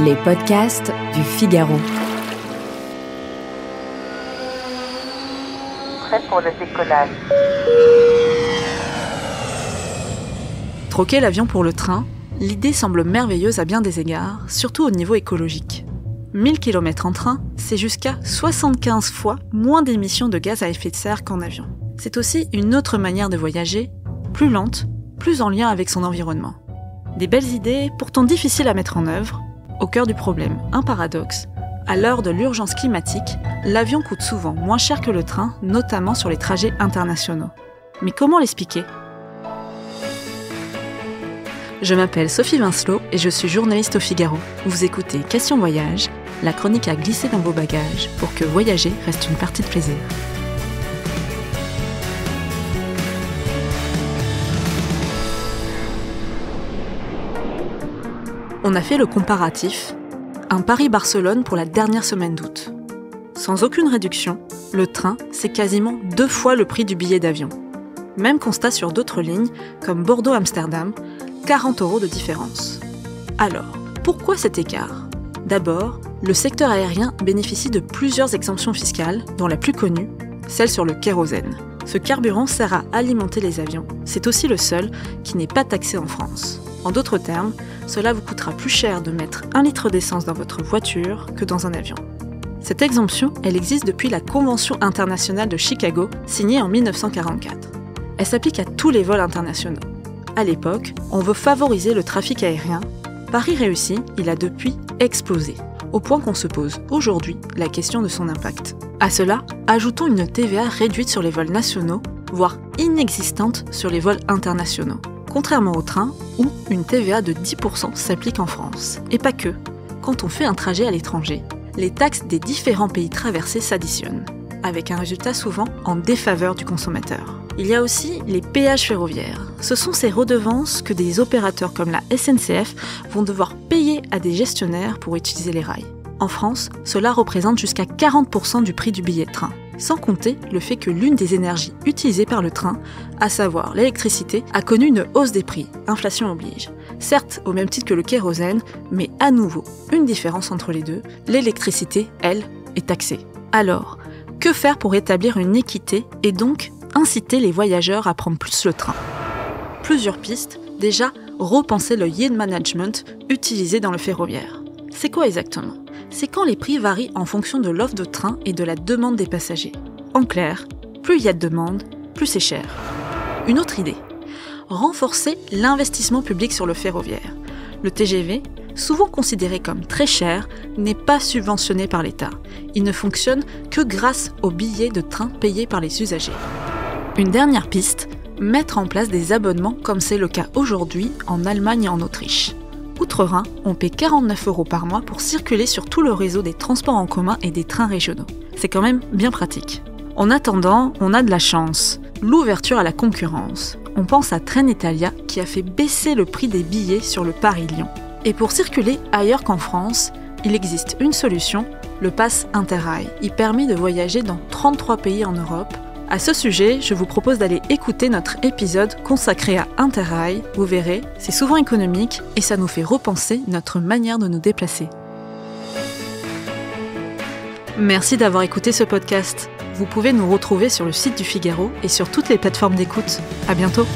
Les podcasts du Figaro. Prêt pour le décollage. Troquer l'avion pour le train, l'idée semble merveilleuse à bien des égards, surtout au niveau écologique. 1000 km en train, c'est jusqu'à 75 fois moins d'émissions de gaz à effet de serre qu'en avion. C'est aussi une autre manière de voyager, plus lente, plus en lien avec son environnement. Des belles idées, pourtant difficiles à mettre en œuvre. Au cœur du problème, un paradoxe. À l'heure de l'urgence climatique, l'avion coûte souvent moins cher que le train, notamment sur les trajets internationaux. Mais comment l'expliquer ? Je m'appelle Sophie Vincelot et je suis journaliste au Figaro. Vous écoutez Question Voyage, la chronique à glisser dans vos bagages pour que voyager reste une partie de plaisir. On a fait le comparatif, un Paris-Barcelone pour la dernière semaine d'août. Sans aucune réduction, le train, c'est quasiment 2 fois le prix du billet d'avion. Même constat sur d'autres lignes, comme Bordeaux-Amsterdam, 40 € de différence. Alors, pourquoi cet écart ? D'abord, le secteur aérien bénéficie de plusieurs exemptions fiscales, dont la plus connue, celle sur le kérosène. Ce carburant sert à alimenter les avions. C'est aussi le seul qui n'est pas taxé en France. En d'autres termes, cela vous coûtera plus cher de mettre 1 litre d'essence dans votre voiture que dans un avion. Cette exemption, elle existe depuis la Convention internationale de Chicago, signée en 1944. Elle s'applique à tous les vols internationaux. À l'époque, on veut favoriser le trafic aérien. Paris réussi, il a depuis explosé, au point qu'on se pose aujourd'hui la question de son impact. À cela, ajoutons une TVA réduite sur les vols nationaux, voire inexistante sur les vols internationaux. Contrairement au train, où une TVA de 10% s'applique en France. Et pas que. Quand on fait un trajet à l'étranger, les taxes des différents pays traversés s'additionnent, avec un résultat souvent en défaveur du consommateur. Il y a aussi les péages ferroviaires. Ce sont ces redevances que des opérateurs comme la SNCF vont devoir payer à des gestionnaires pour utiliser les rails. En France, cela représente jusqu'à 40% du prix du billet de train. Sans compter le fait que l'une des énergies utilisées par le train, à savoir l'électricité, a connu une hausse des prix, inflation oblige. Certes, au même titre que le kérosène, mais à nouveau, une différence entre les deux, l'électricité, elle, est taxée. Alors, que faire pour établir une équité et donc inciter les voyageurs à prendre plus le train ? Plusieurs pistes, déjà, repenser le yield management utilisé dans le ferroviaire. C'est quoi exactement ? C'est quand les prix varient en fonction de l'offre de train et de la demande des passagers. En clair, plus il y a de demande, plus c'est cher. Une autre idée, renforcer l'investissement public sur le ferroviaire. Le TGV, souvent considéré comme très cher, n'est pas subventionné par l'État. Il ne fonctionne que grâce aux billets de train payés par les usagers. Une dernière piste, mettre en place des abonnements comme c'est le cas aujourd'hui en Allemagne et en Autriche. Outre-Rhin, on paie 49 € par mois pour circuler sur tout le réseau des transports en commun et des trains régionaux. C'est quand même bien pratique. En attendant, on a de la chance. L'ouverture à la concurrence. On pense à Trenitalia qui a fait baisser le prix des billets sur le Paris-Lyon. Et pour circuler ailleurs qu'en France, il existe une solution, le pass Interrail. Il permet de voyager dans 33 pays en Europe. À ce sujet, je vous propose d'aller écouter notre épisode consacré à Interrail. Vous verrez, c'est souvent économique et ça nous fait repenser notre manière de nous déplacer. Merci d'avoir écouté ce podcast. Vous pouvez nous retrouver sur le site du Figaro et sur toutes les plateformes d'écoute. À bientôt.